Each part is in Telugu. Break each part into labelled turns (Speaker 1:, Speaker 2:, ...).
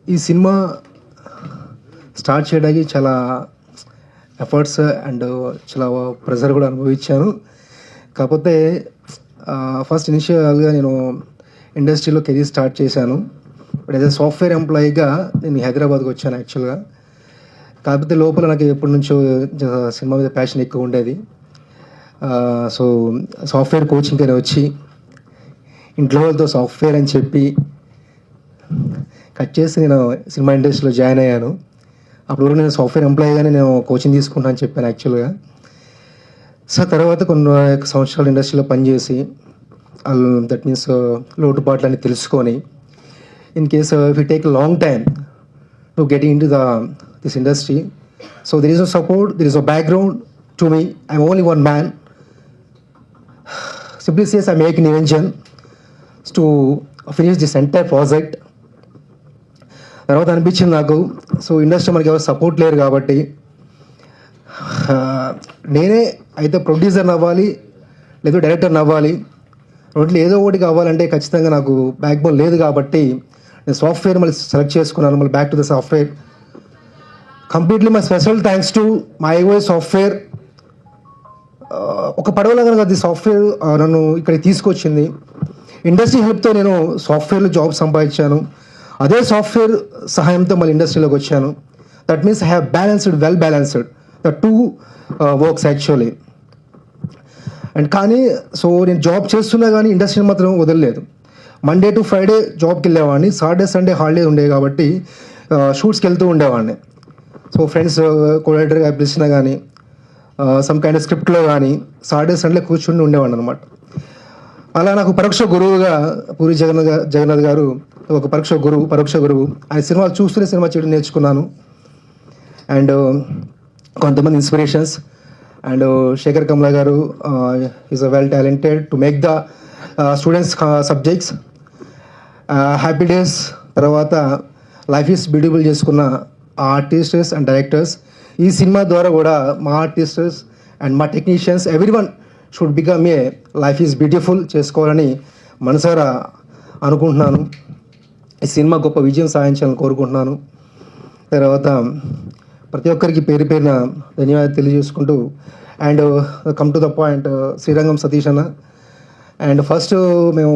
Speaker 1: ఈ సినిమా స్టార్ట్ చేయడానికి చాలా ఎఫర్ట్స్ అండ్ చాలా ప్రెజర్ కూడా అనుభవించాను. కాకపోతే ఫస్ట్ ఇనిషియల్గా నేను ఇండస్ట్రీలో కెరీర్ స్టార్ట్ చేశాను. బట్ యాజ్ ఎ సాఫ్ట్వేర్ ఎంప్లాయీగా నేను హైదరాబాద్కి వచ్చాను యాక్చువల్గా. కాకపోతే లోపల నాకు ఎప్పటి నుంచో సినిమా మీద ప్యాషన్ ఎక్కువ ఉండేది. సో సాఫ్ట్వేర్ కోచింగ్ అని వచ్చి ఇంట్లో వాళ్ళతో సాఫ్ట్వేర్ అని చెప్పి కట్ చేసి నేను సినిమా ఇండస్ట్రీలో జాయిన్ అయ్యాను. అప్పుడు నేను సాఫ్ట్వేర్ ఎంప్లాయీగానే నేను కోచింగ్ తీసుకుంటాను అని చెప్పాను యాక్చువల్గా. సో తర్వాత కొన్ని సంవత్సరాలు ఇండస్ట్రీలో పనిచేసి దట్ మీన్స్ లోటుపాట్లని తెలుసుకొని in case if you take long time to get in to this industry, so there is a support, there is a background to me. I'm only one man. Simply says I make an invention to finish this entire project. తర్వాత అనిపించింది నాకు, సో ఇండస్ట్రీ మనకి ఎవరు సపోర్ట్ లేరు కాబట్టి నేనే అయితే ప్రొడ్యూసర్ అవ్వాలి లేదా డైరెక్టర్ అవ్వాలి, రెంట్లో ఏదో ఒకటి కావాలంటే ఖచ్చితంగా నాకు బ్యాక్ బోన్ లేదు కాబట్టి నేను సాఫ్ట్వేర్ మళ్ళీ సెలెక్ట్ చేసుకున్నాను. మళ్ళీ back to the software. Completely my special thanks to my iOS software. ఒక పడవలో కనుక అది సాఫ్ట్వేర్ నన్ను ఇక్కడికి తీసుకొచ్చింది. ఇండస్ట్రీ హెల్ప్తో నేను సాఫ్ట్వేర్లో జాబ్ సంపాదించాను. అదే సాఫ్ట్వేర్ సహాయంతో మళ్ళీ ఇండస్ట్రీలోకి వచ్చాను. That means I have balanced, well balanced the two works actually. And కానీ సో నేను జాబ్ చేస్తున్నా కానీ ఇండస్ట్రీని మాత్రం వదలలేదు. మండే టు ఫ్రైడే జాబ్కి వెళ్ళేవాడిని. సాటర్డే సండే హాలిడే ఉండేవి కాబట్టి షూట్స్కి వెళ్తూ ఉండేవాడిని. సో ఫ్రెండ్స్ కోఆర్డినేటర్గా పిలిచినా కానీ సమ్ కైండ్ ఆఫ్ స్క్రిప్ట్లో కానీ సాటర్డే సండే కూర్చుని ఉండేవాడిని అనమాట. అలా నాకు పరోక్ష గురువుగా పూరి జగన్నాథ్ గారు ఒక పరోక్ష గురువు. ఆయన సినిమాలు చూస్తూనే సినిమా చేయడం నేర్చుకున్నాను. అండ్ కొంతమంది ఇన్స్పిరేషన్స్. అండ్ శేఖర్ కమలా గారు is a well talented to make the students subjects. Happy days తర్వాత లైఫ్ ఈజ్ బ్యూటిఫుల్ చేసుకున్న ఆర్టిస్టర్స్ అండ్ డైరెక్టర్స్. ఈ సినిమా ద్వారా కూడా మా ఆర్టిస్టర్స్ అండ్ మా technicians everyone should become a life is beautiful చేసుకోవాలని మనసారా అనుకుంటున్నాను. ఈ సినిమా గొప్ప విజయం సాధించాలని కోరుకుంటున్నాను. తర్వాత ప్రతి ఒక్కరికి పేరు పేరున ధన్యవాదాలు తెలియజేసుకుంటూ and come to the point, Srirangam Satish అన్న. అండ్ ఫస్ట్ మేము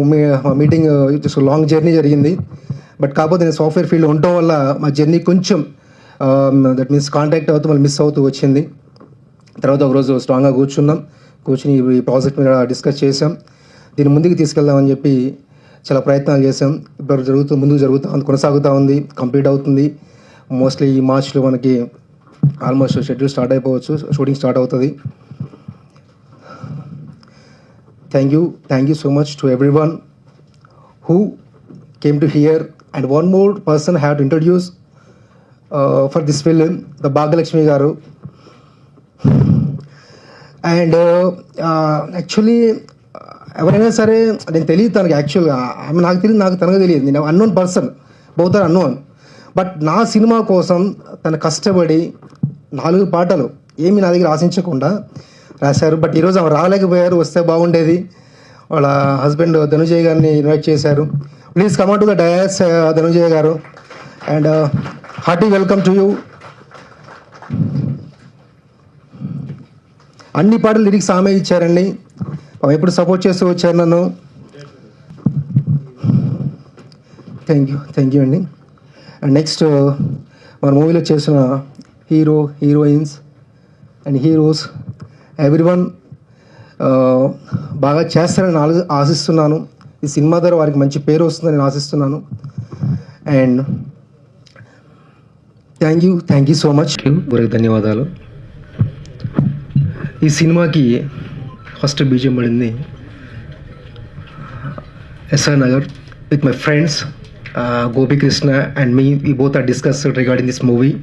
Speaker 1: మా మీటింగ్ జస్ట్ లాంగ్ జర్నీ జరిగింది. బట్ కాకపోతే నేను సాఫ్ట్వేర్ ఫీల్డ్ ఉండటం వల్ల మా జర్నీ కొంచెం దట్ మీన్స్ కాంటాక్ట్ అవుతూ మళ్ళీ మిస్ అవుతూ వచ్చింది. తర్వాత ఒకరోజు స్ట్రాంగ్గా కూర్చుని ఈ ప్రాజెక్ట్ మీద డిస్కస్ చేసాం. దీన్ని ముందుకు తీసుకెళ్దామని చెప్పి చాలా ప్రయత్నాలు చేసాం. ఇప్పుడు ముందుకు జరుగుతూ ఉంది, కొనసాగుతూ ఉంది, కంప్లీట్ అవుతుంది. మోస్ట్లీ ఈ మార్చ్లో మనకి ఆల్మోస్ట్ షెడ్యూల్ స్టార్ట్ అయిపోవచ్చు, షూటింగ్ స్టార్ట్ అవుతుంది. Thank you so much to everyone who came to here. And one more person I have to introduce for this film, the Bhagalakshmi garu. And actually ఎవరైనా సరే నేను తెలియదు తనకి, యాక్చువల్గా ఆమె నాకు తెలియదు, నాకు తనకు తెలియదు. నేను unknown person, both are unknown. But నా సినిమా కోసం తను కష్టపడి 4 పాటలు ఏమి నా దగ్గర ఆశించకుండా రాశారు. బట్ ఈరోజు ఆమె రాలేకపోయారు, వస్తే బాగుండేది. వాళ్ళ హస్బెండ్ ధనుంజయ్ గారిని ఇన్వైట్ చేశారు. Please come on to the dais Dhanunjay గారు. And hearty welcome to you. అన్ని పాటలు లిరిక్స్ ఆమె ఇచ్చారండి. ఎప్పుడు సపోర్ట్ చేస్తూ వచ్చారు నన్ను. థ్యాంక్ యూ అండి. అండ్ నెక్స్ట్ మన మూవీలో చేసిన హీరోయిన్స్ అండ్ హీరోస్ ఎవ్రీవన్ బాగా చేస్తారని ఆశిస్తున్నాను. ఈ సినిమా ద్వారా వారికి మంచి పేరు వస్తుందని నేను ఆశిస్తున్నాను. And thank you so much. గురికి ధన్యవాదాలు. ఈ సినిమాకి ఫస్ట్ బీజం పడింది SR Nagar with my friends Gopi Krishna and me. We both are discussed regarding this movie,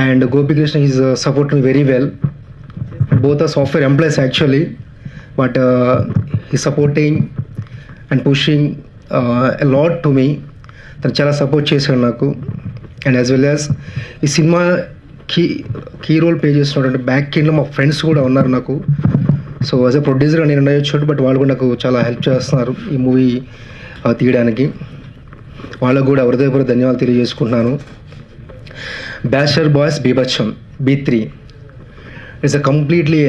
Speaker 1: and Gopi Krishna is supporting me very well. Both are software employees actually, but he's supporting and pushing a lot to me. తను చాలా సపోర్ట్ చేశాడు నాకు. అండ్ యాజ్ వెల్ యాజ్ ఈ సినిమా కీ రోల్ ప్లే చేస్తున్నటువంటి బ్యాక్ ఎండ్లో మా ఫ్రెండ్స్ కూడా ఉన్నారు నాకు. సో యాజ్ ఎ ప్రొడ్యూసర్గా నేను ఉండొచ్చు, బట్ వాళ్ళు కూడా నాకు చాలా హెల్ప్ చేస్తున్నారు ఈ మూవీ తీయడానికి. వాళ్ళకు కూడా హృదయపూర్వక ధన్యవాదాలు తెలియజేసుకుంటున్నాను. బ్యాచిలర్ బాయ్స్ బీభత్సం B3 it's a completely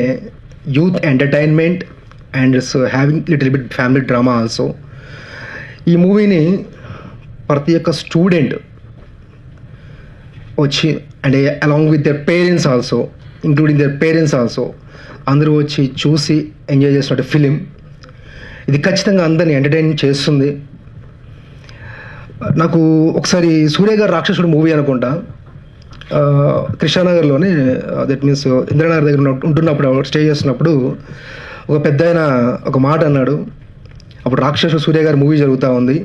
Speaker 1: youth entertainment and it's having little bit family drama also. ఈ మూవీని ప్రతి ఒక్క స్టూడెంట్ వచ్చి and along with their parents also, including their parents also, అందరూ వచ్చి చూసి ఎంజాయ్ చేసినట్టు ఫిలిం. ఇది ఖచ్చితంగా అందరినీ ఎంటర్టైన్ చేస్తుంది. నాకు ఒకసారి సూర్య గారు రాక్షసుడు మూవీ అనుకుంటా, కృష్ణానగర్లోనే, దట్ మీన్స్ ఇంద్రనగర్ దగ్గర ఉంటున్నప్పుడు, స్టే చేస్తున్నప్పుడు ఒక పెద్ద ఆయన ఒక మాట అన్నాడు. అప్పుడు రాక్షసుడు సూర్య గారి మూవీ జరుగుతూ ఉంది.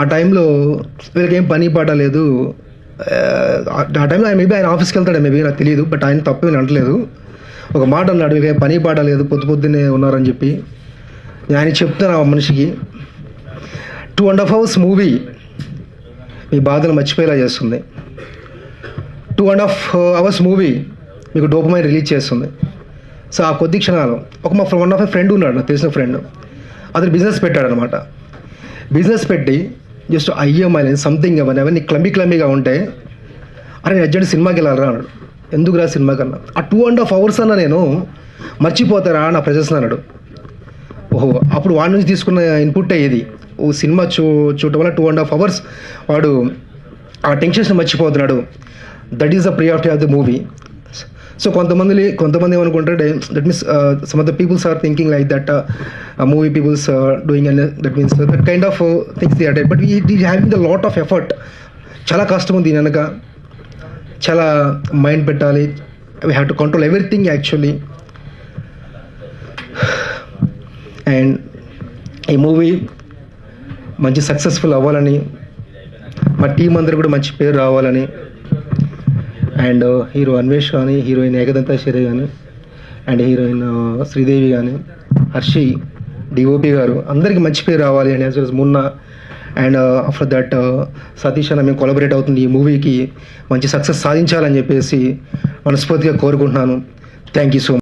Speaker 1: ఆ టైంలో వీళ్ళకి ఏం పని పాట లేదు. ఆ టైంలో మేబీ ఆయన ఆఫీస్కి వెళ్తాడు, మేబీ నాకు తెలియదు, బట్ ఆయన తప్పు నేను అనట్లేదు. ఒక మాట అన్నాడు, వీళ్ళకి ఏం పని పాట లేదు, పొద్దున్నే ఉన్నారని చెప్పి. ఆయన చెప్తాను ఆ మనిషికి 2.5 hours మూవీ మీ బాధలు మర్చిపోయేలా చేస్తుంది. 2.5 hours మూవీ మీకు డోపమైన్ రిలీజ్ చేస్తుంది. సో ఆ కొద్ది క్షణాలు మా వన్ ఆఫ్ మై ఫ్రెండ్ ఉన్నాడు, నాకు తెలిసిన ఫ్రెండ్, అతను బిజినెస్ పెట్టాడనమాట. బిజినెస్ పెట్టి జస్ట్ IMI సంథింగ్ అవన్నీ క్లమ్మీగా ఉంటే, అరే నేను అర్జెంట్ సినిమాకి వెళ్ళాలరా అన్నాడు. ఎందుకు రా సినిమాకి అన్నా? ఆ 2.5 hours అన్నా నేను మర్చిపోతారా నా ప్రజెస్ అన్నాడు. ఓహో, అప్పుడు వాడి నుంచి తీసుకున్న ఇన్పుట్ ఇది. సినిమా చూడటం వల్ల 2.5 hours వాడు ఆ టెన్షన్స్ మర్చిపోతున్నాడు. That is the priority of the movie. So కొంతమంది ఏమనుకుంటారంటే, that means some of the peoples are thinking like that movie peoples doing and that means that kind of things they are dead. But it is having the lot of effort. చాలా కష్టం ఉంది దీని వెనక, చాలా మైండ్ పెట్టాలి. We have to control everything actually. And ఈ మూవీ మంచి సక్సెస్ఫుల్ అవ్వాలని, మా టీం అందరూ కూడా మంచి పేరు రావాలని, అండ్ హీరో అన్వేష్ కానీ, హీరోయిన్ ఏకదంత శిరే కానీ, అండ్ హీరోయిన్ శ్రీదేవి కానీ, హర్షి, DOP గారు, అందరికీ మంచి పేరు రావాలి అని, as well as Munna and after that Satish అన్న మేము కొలబరేట్ అవుతుంది ఈ మూవీకి మంచి సక్సెస్ సాధించాలని చెప్పేసి మనస్ఫూర్తిగా కోరుకుంటున్నాను. Thank you so much.